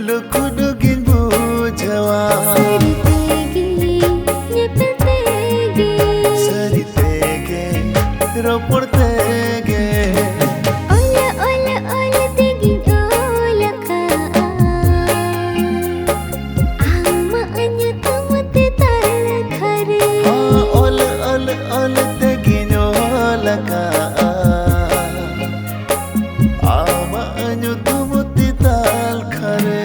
Uluk-ulugin bujawa Sari tege Ropor tege Ola ola ola tegin ola ka Amma anya tamate tal khare Ola ola ola tegin ola ka Ama anyo tumuti tal khare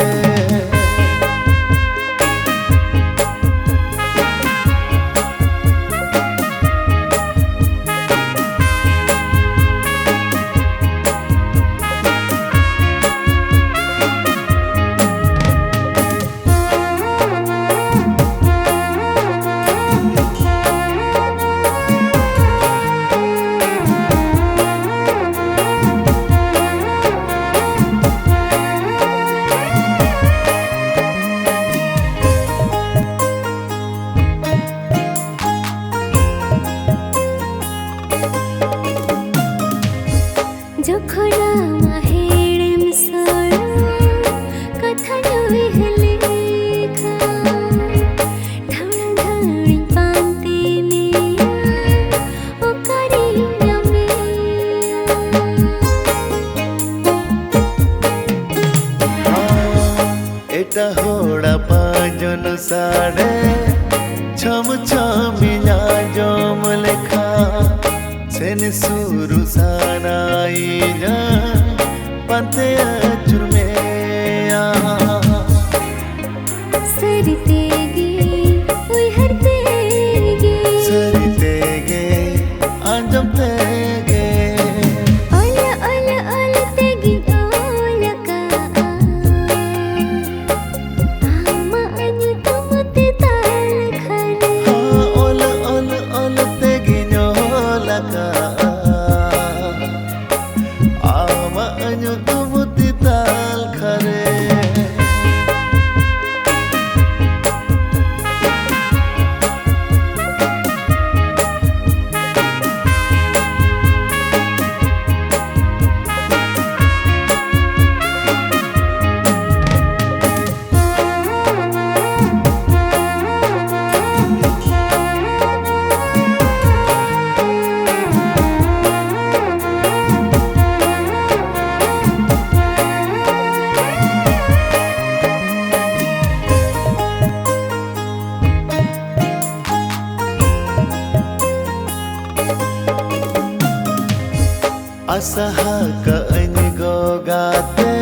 Jokhona maherem sora katha noi hele kha Dhaura dhari pante meya o kari Eta hoda pajon sade Cham chamila jom lekha Sen suru sanai ja Pante achur meya Sari tege oi har tege Sari tege anjam tege Ola ola ola tegin ola ka Amma anya tamate tal khare Ola ola ola tege nyola ka Ama anyo tumuti tal khare Asaha ka ango gate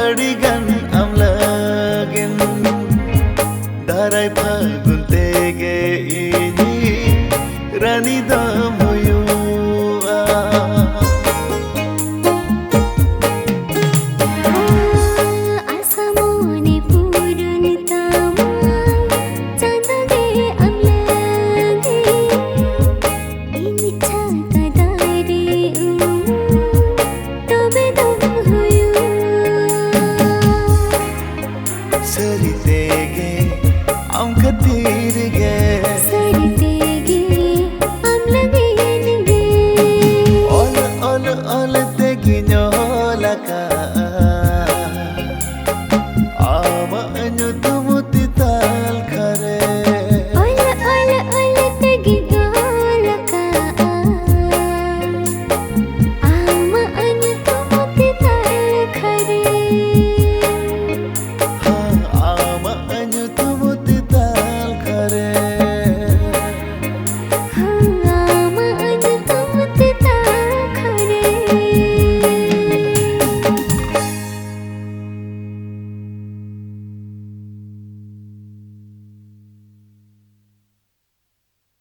adigan amlagin darai phagun tege ini rani damoyu Asamone purun tamai chandage amlage ini chata dare tobe dum hoyu Sari tege am khatirge Sari tege amlage nge ola ola ola tege nyola ka ama anyo